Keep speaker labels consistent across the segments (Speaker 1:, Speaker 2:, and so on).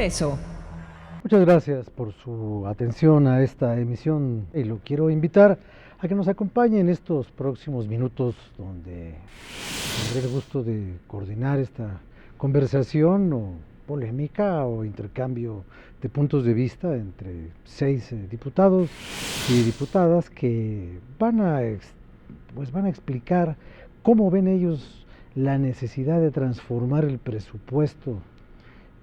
Speaker 1: Expreso.
Speaker 2: Muchas gracias por su atención a esta emisión y lo quiero invitar a que nos acompañe en estos próximos minutos donde tendré el gusto de coordinar esta conversación o polémica o intercambio de puntos de vista entre 6 diputados y diputadas que van a explicar cómo ven ellos la necesidad de transformar el presupuesto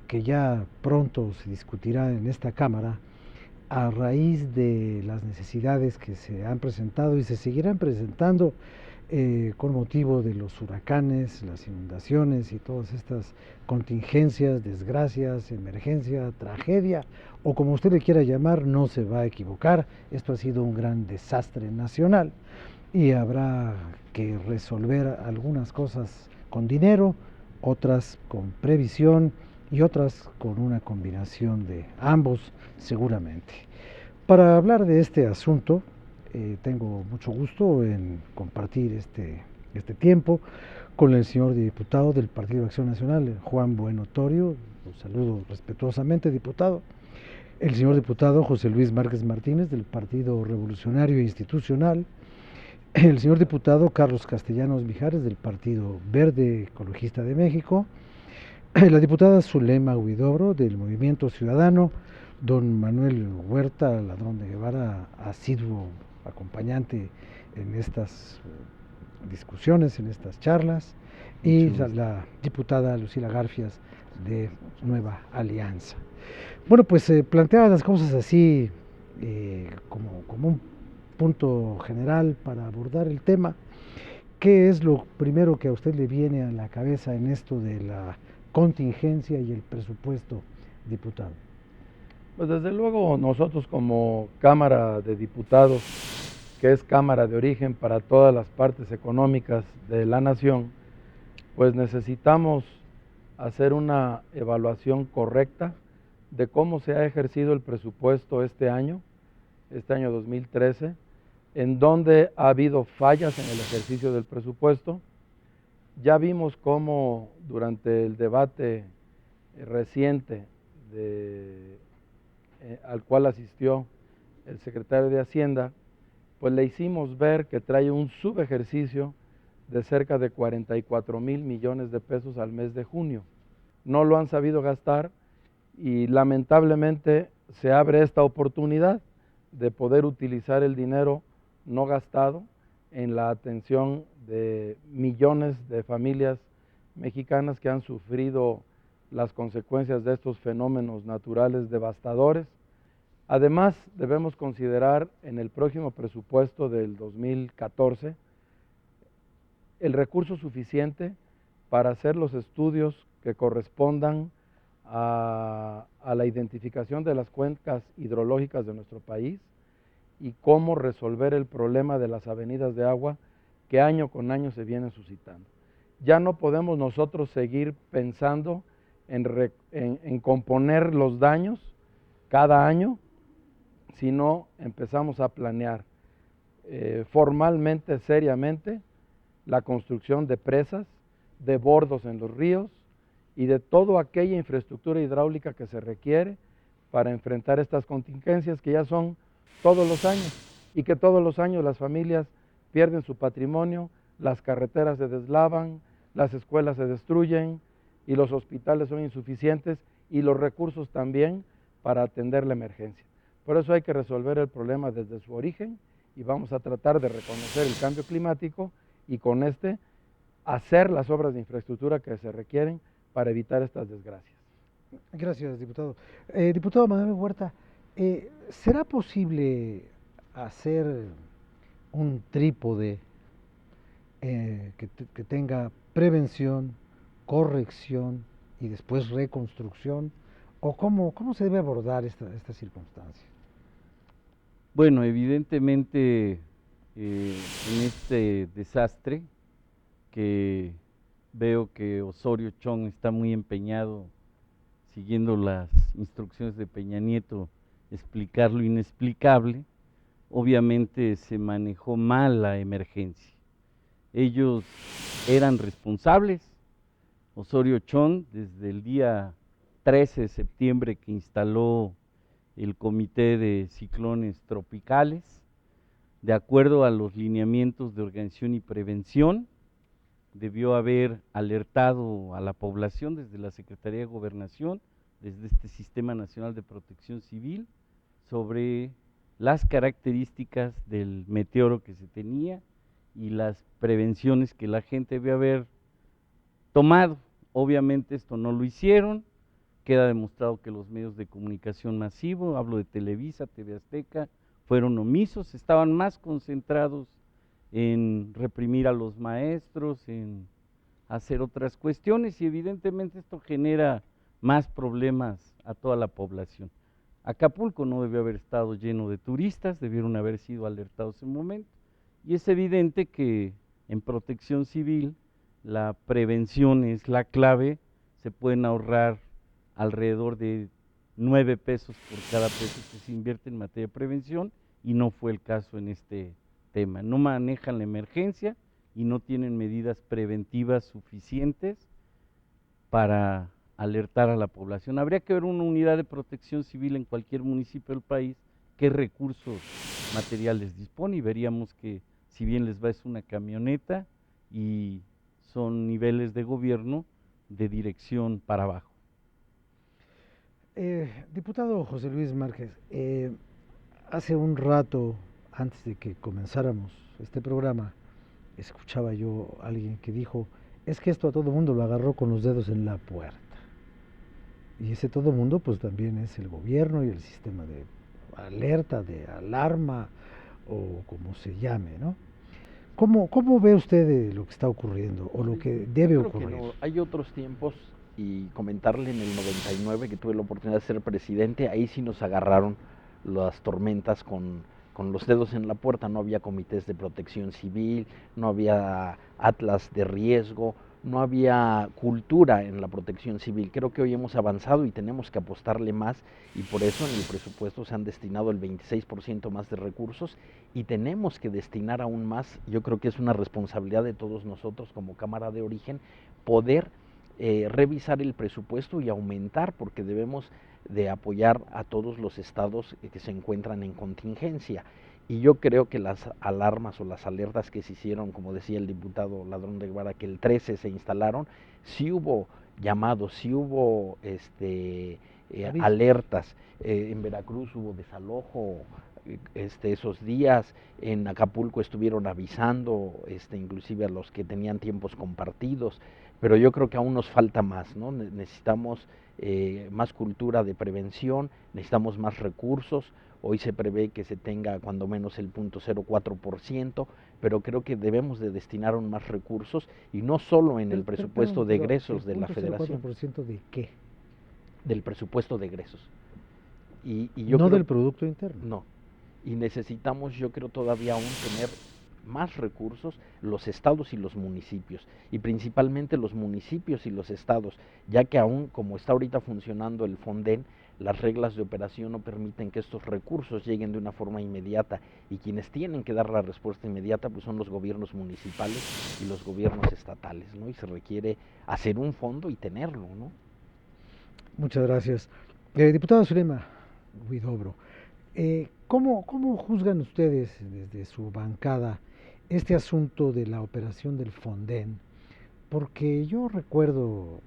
Speaker 2: que ya pronto se discutirá en esta Cámara a raíz de las necesidades que se han presentado y se seguirán presentando con motivo de los huracanes, las inundaciones y todas estas contingencias, desgracias, emergencia, tragedia, o como usted le quiera llamar, no se va a equivocar. Esto ha sido un gran desastre nacional y habrá que resolver algunas cosas con dinero, otras con previsión y otras con una combinación de ambos seguramente. Para hablar de este asunto, tengo mucho gusto en compartir este tiempo con el señor diputado del Partido de Acción Nacional, Juan Bueno Torio. Lo saludo respetuosamente, diputado. El señor diputado José Luis Márquez Martínez del Partido Revolucionario Institucional. El señor diputado Carlos Castellanos Mijares del Partido Verde Ecologista de México. La diputada Zulema Huidobro del Movimiento Ciudadano. Don Manuel Huerta Ladrón de Guevara, asiduo acompañante en estas discusiones, en estas charlas, y la diputada Lucila Garfias de Nueva Alianza. Bueno, pues planteadas las cosas así como un punto general para abordar el tema, ¿qué es lo primero que a usted le viene a la cabeza en esto de la contingencia y el presupuesto, diputado?
Speaker 3: Pues desde luego nosotros como Cámara de Diputados, que es Cámara de origen para todas las partes económicas de la nación, pues necesitamos hacer una evaluación correcta de cómo se ha ejercido el presupuesto este año 2013, en donde ha habido fallas en el ejercicio del presupuesto. Ya vimos cómo durante el debate reciente al cual asistió el secretario de Hacienda, pues le hicimos ver que trae un subejercicio de cerca de 44,000 millones de pesos al mes de junio. No lo han sabido gastar y lamentablemente se abre esta oportunidad de poder utilizar el dinero no gastado en la atención de millones de familias mexicanas que han sufrido las consecuencias de estos fenómenos naturales devastadores. Además, debemos considerar en el próximo presupuesto del 2014 el recurso suficiente para hacer los estudios que correspondan a la identificación de las cuencas hidrológicas de nuestro país y cómo resolver el problema de las avenidas de agua que año con año se vienen suscitando. Ya no podemos nosotros seguir pensando en componer los daños cada año, sino empezamos a planear formalmente, seriamente, la construcción de presas, de bordos en los ríos y de toda aquella infraestructura hidráulica que se requiere para enfrentar estas contingencias que ya son todos los años y que todos los años las familias pierden su patrimonio, las carreteras se deslavan, las escuelas se destruyen y los hospitales son insuficientes y los recursos también para atender la emergencia. Por eso hay que resolver el problema desde su origen y vamos a tratar de reconocer el cambio climático y con hacer las obras de infraestructura que se requieren para evitar estas desgracias.
Speaker 2: Gracias, diputado. Diputado Manuel Huerta, ¿será posible hacer un trípode que tenga prevención, corrección y después reconstrucción? ¿O cómo se debe abordar esta circunstancia?
Speaker 4: Bueno, evidentemente en este desastre que veo que Osorio Chong está muy empeñado, siguiendo las instrucciones de Peña Nieto, explicar lo inexplicable, obviamente se manejó mal la emergencia. Ellos eran responsables, Osorio Chong desde el día 13 de septiembre que instaló el Comité de Ciclones Tropicales, de acuerdo a los lineamientos de organización y prevención, debió haber alertado a la población desde la Secretaría de Gobernación, desde este Sistema Nacional de Protección Civil, sobre las características del meteoro que se tenía y las prevenciones que la gente debe haber tomado. Obviamente esto no lo hicieron, queda demostrado que los medios de comunicación masivo, hablo de Televisa, TV Azteca, fueron omisos, estaban más concentrados en reprimir a los maestros, en hacer otras cuestiones, y evidentemente esto genera más problemas a toda la población. Acapulco no debió haber estado lleno de turistas, debieron haber sido alertados en un momento, y es evidente que en protección civil la prevención es la clave, se pueden ahorrar alrededor de 9 pesos por cada peso que se invierte en materia de prevención, y no fue el caso en este tema. No manejan la emergencia y no tienen medidas preventivas suficientes para alertar a la población. Habría que ver una unidad de protección civil en cualquier municipio del país, qué recursos materiales dispone, y veríamos que si bien les va es una camioneta y son niveles de gobierno de dirección para abajo.
Speaker 2: Diputado José Luis Márquez, hace un rato, antes de que comenzáramos este programa, escuchaba yo a alguien que dijo, es que esto a todo mundo lo agarró con los dedos en la puerta. Y ese todo mundo pues también es el gobierno y el sistema de alerta, de alarma, o como se llame, ¿no? ¿Cómo ve usted lo que está ocurriendo o lo que debe ocurrir?
Speaker 1: No. Hay otros tiempos, y comentarle en el 99 que tuve la oportunidad de ser presidente, ahí sí nos agarraron las tormentas con los dedos en la puerta. No había comités de protección civil, no había atlas de riesgo, no había cultura en la protección civil. Creo que hoy hemos avanzado y tenemos que apostarle más, y por eso en el presupuesto se han destinado el 26% más de recursos, y tenemos que destinar aún más. Yo creo que es una responsabilidad de todos nosotros como Cámara de Origen poder revisar el presupuesto y aumentar, porque debemos de apoyar a todos los estados que se encuentran en contingencia. Y yo creo que las alarmas o las alertas que se hicieron, como decía el diputado Ladrón de Guevara, que el 13 se instalaron, sí hubo llamados, sí hubo alertas. En Veracruz hubo desalojo esos días, en Acapulco estuvieron avisando, inclusive a los que tenían tiempos compartidos, pero yo creo que aún nos falta más, ¿no? Necesitamos más cultura de prevención, necesitamos más recursos. Hoy se prevé que se tenga cuando menos el 0.04%, pero creo que debemos de destinar aún más recursos, y no solo en el presupuesto de egresos de la Federación.
Speaker 2: ¿0.04% de qué?
Speaker 1: Del presupuesto de egresos.
Speaker 2: Y yo no creo, del Producto Interno.
Speaker 1: No. Y necesitamos, yo creo, todavía aún tener más recursos los estados y los municipios, y principalmente los municipios y los estados, ya que aún como está ahorita funcionando el Fonden, las reglas de operación no permiten que estos recursos lleguen de una forma inmediata, y quienes tienen que dar la respuesta inmediata pues son los gobiernos municipales y los gobiernos estatales, ¿no? Y se requiere hacer un fondo y tenerlo, ¿no?
Speaker 2: Muchas gracias. Diputado Zulema Huidobro, ¿cómo juzgan ustedes desde su bancada este asunto de la operación del Fonden? Porque yo recuerdo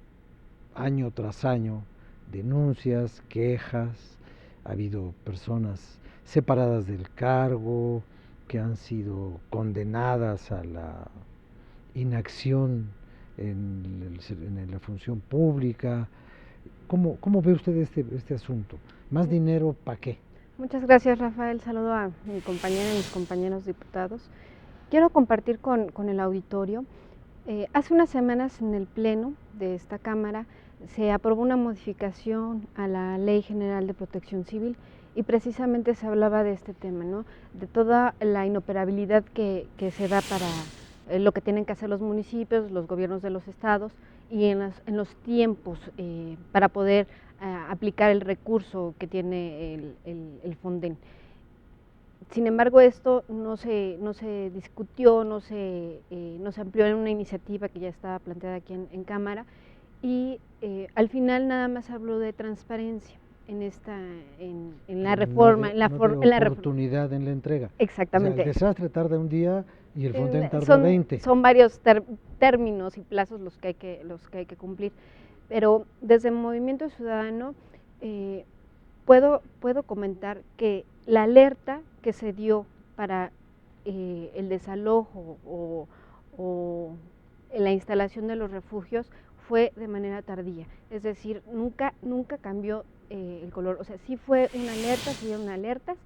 Speaker 2: año tras año denuncias, quejas, ha habido personas separadas del cargo, que han sido condenadas a la inacción en la función pública. ¿Cómo ve usted este asunto? ¿Más dinero para qué?
Speaker 5: Muchas gracias, Rafael. Saludo a mi compañera y mis compañeros diputados. Quiero compartir con el auditorio. Hace unas semanas en el Pleno de esta Cámara se aprobó una modificación a la Ley General de Protección Civil, y precisamente se hablaba de este tema, ¿no? De toda la inoperabilidad que se da para lo que tienen que hacer los municipios, los gobiernos de los estados, y en los tiempos para poder aplicar el recurso que tiene el Fonden. Sin embargo, esto no se discutió, no se amplió en una iniciativa que ya estaba planteada aquí en Cámara, y al final nada más habló de transparencia en la reforma, en la
Speaker 2: oportunidad en la entrega.
Speaker 5: Exactamente.
Speaker 2: O sea, el desastre tarda un día y el Fonden tarda
Speaker 5: son,
Speaker 2: 20.
Speaker 5: Son varios términos y plazos los que hay que cumplir. Pero desde Movimiento Ciudadano puedo comentar que la alerta que se dio para el desalojo o la instalación de los refugios fue de manera tardía, es decir, nunca cambió el color, o sea, sí fue una alerta, sí dieron alertas,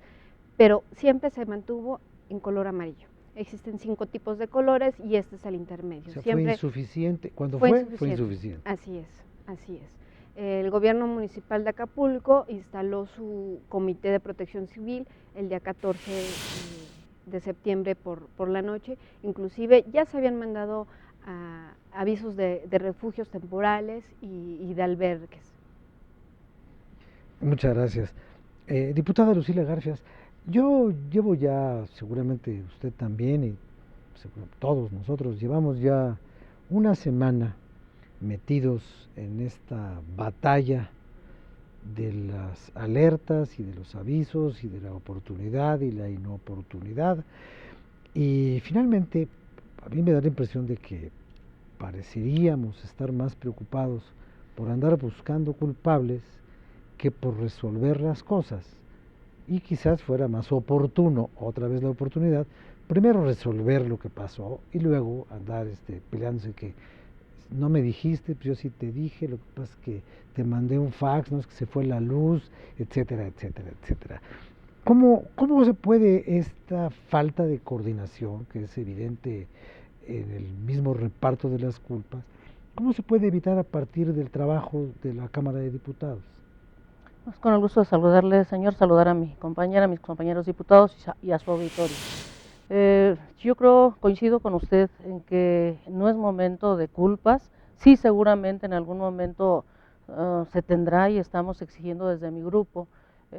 Speaker 5: pero siempre se mantuvo en color amarillo. Existen 5 tipos de colores y este es el intermedio.
Speaker 2: O sea,
Speaker 5: siempre
Speaker 2: fue insuficiente, cuando fue insuficiente.
Speaker 5: Así es, así es. El gobierno municipal de Acapulco instaló su comité de protección civil el día 14 de septiembre por la noche, inclusive ya se habían mandado avisos de refugios temporales y de albergues.
Speaker 2: Muchas gracias. Diputada Lucila Garfias, yo llevo ya, seguramente usted también y todos nosotros, llevamos ya una semana metidos en esta batalla de las alertas y de los avisos y de la oportunidad y la inoportunidad, y finalmente a mí me da la impresión de que pareceríamos estar más preocupados por andar buscando culpables que por resolver las cosas, y quizás fuera más oportuno, otra vez la oportunidad, primero resolver lo que pasó y luego andar peleándose que no me dijiste, pues yo sí te dije, lo que pasa es que te mandé un fax, no es que se fue la luz, etcétera, etcétera, etcétera. ¿Cómo se puede esta falta de coordinación, que es evidente en el mismo reparto de las culpas, cómo se puede evitar a partir del trabajo de la Cámara de Diputados?
Speaker 6: Pues con el gusto de saludarle, señor, saludar a mi compañera, a mis compañeros diputados y a su auditorio. Yo creo, coincido con usted en que no es momento de culpas. Sí, seguramente en algún momento se tendrá, y estamos exigiendo desde mi grupo,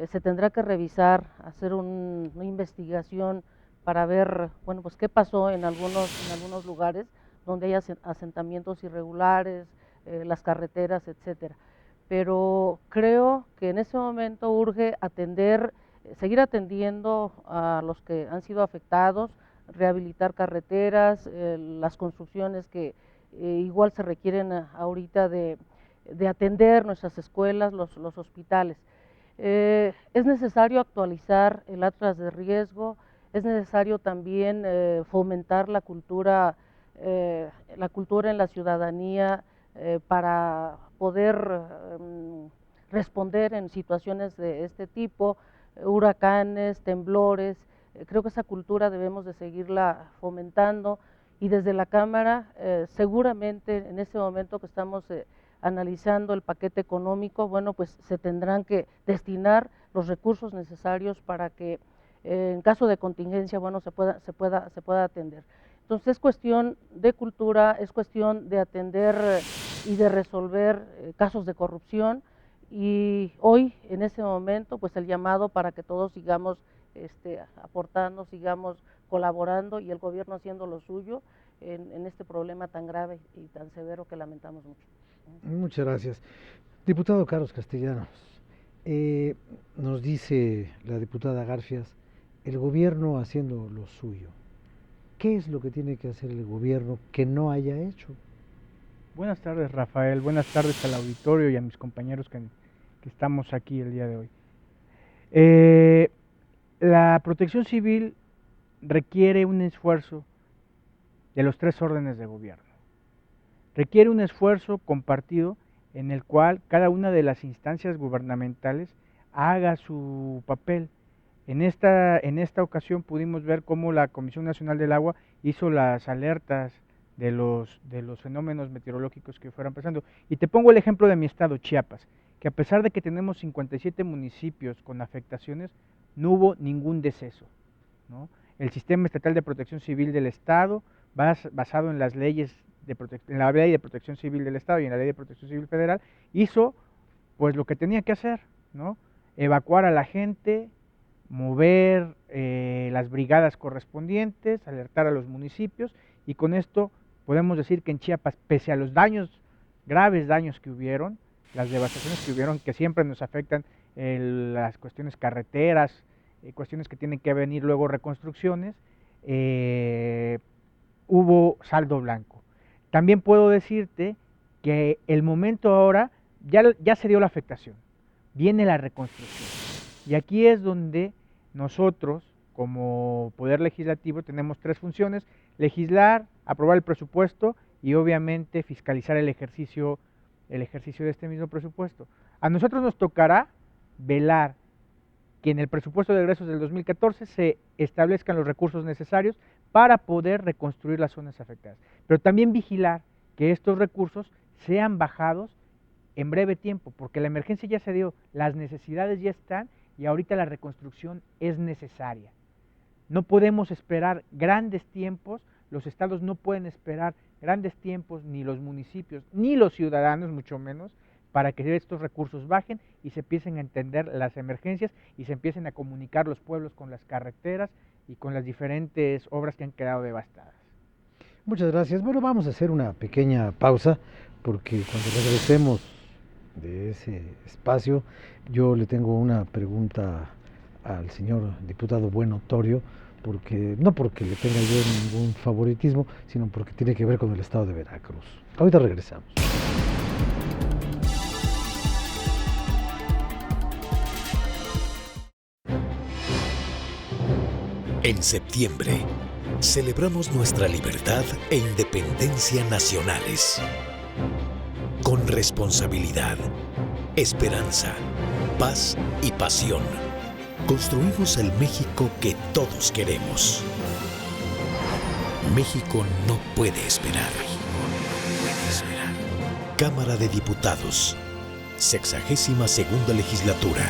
Speaker 6: se tendrá que revisar, hacer una investigación para ver, bueno, pues qué pasó en algunos lugares donde hay asentamientos irregulares, las carreteras, etcétera. Pero creo que en ese momento urge seguir atendiendo a los que han sido afectados, rehabilitar carreteras, las construcciones que igual se requieren ahorita de atender nuestras escuelas, los hospitales. Es necesario actualizar el atlas de riesgo, es necesario también fomentar la cultura en la ciudadanía para poder responder en situaciones de este tipo, huracanes, temblores. Creo que esa cultura debemos de seguirla fomentando, y desde la Cámara seguramente en este momento que estamos analizando el paquete económico, bueno, pues se tendrán que destinar los recursos necesarios para que en caso de contingencia, bueno, se pueda atender. Entonces es cuestión de cultura, es cuestión de atender y de resolver casos de corrupción, y hoy en ese momento pues el llamado para que todos sigamos aportando, sigamos colaborando y el gobierno haciendo lo suyo en este problema tan grave y tan severo que lamentamos mucho.
Speaker 2: Muchas gracias. Diputado Carlos Castellanos, nos dice la diputada Garfias, el gobierno haciendo lo suyo. ¿Qué es lo que tiene que hacer el gobierno que no haya hecho?
Speaker 7: Buenas tardes, Rafael. Buenas tardes al auditorio y a mis compañeros que estamos aquí el día de hoy. La protección civil requiere un esfuerzo de los 3 órdenes de gobierno. Requiere un esfuerzo compartido en el cual cada una de las instancias gubernamentales haga su papel. En esta ocasión pudimos ver cómo la Comisión Nacional del Agua hizo las alertas de los fenómenos meteorológicos que fueran pasando. Y te pongo el ejemplo de mi estado, Chiapas, que a pesar de que tenemos 57 municipios con afectaciones, no hubo ningún deceso, ¿no? El Sistema Estatal de Protección Civil del Estado, basado en las leyes en la Ley de Protección Civil del Estado y en la Ley de Protección Civil Federal, hizo pues lo que tenía que hacer, ¿no? Evacuar a la gente, mover las brigadas correspondientes, alertar a los municipios, y con esto podemos decir que en Chiapas, pese a los daños graves daños que hubieron, las devastaciones que hubieron, que siempre nos afectan las cuestiones carreteras, cuestiones que tienen que venir luego reconstrucciones, hubo saldo blanco. También puedo decirte que el momento ahora ya se dio la afectación, viene la reconstrucción. Y aquí es donde nosotros, como Poder Legislativo, tenemos 3 funciones: legislar, aprobar el presupuesto y obviamente fiscalizar el ejercicio de este mismo presupuesto. A nosotros nos tocará velar que en el presupuesto de egresos del 2014 se establezcan los recursos necesarios para poder reconstruir las zonas afectadas, pero también vigilar que estos recursos sean bajados en breve tiempo, porque la emergencia ya se dio, las necesidades ya están y ahorita la reconstrucción es necesaria. No podemos esperar grandes tiempos, los estados no pueden esperar grandes tiempos, ni los municipios, ni los ciudadanos, mucho menos, para que estos recursos bajen y se empiecen a entender las emergencias y se empiecen a comunicar los pueblos con las carreteras y con las diferentes obras que han quedado devastadas.
Speaker 2: Muchas gracias. Bueno, vamos a hacer una pequeña pausa porque cuando regresemos de ese espacio yo le tengo una pregunta al señor diputado Bueno Torio, no porque le tenga yo ningún favoritismo, sino porque tiene que ver con el estado de Veracruz. Ahorita regresamos.
Speaker 8: En septiembre, celebramos nuestra libertad e independencia nacionales. Con responsabilidad, esperanza, paz y pasión, construimos el México que todos queremos. México no puede esperar. Cámara de Diputados, 62ª legislatura.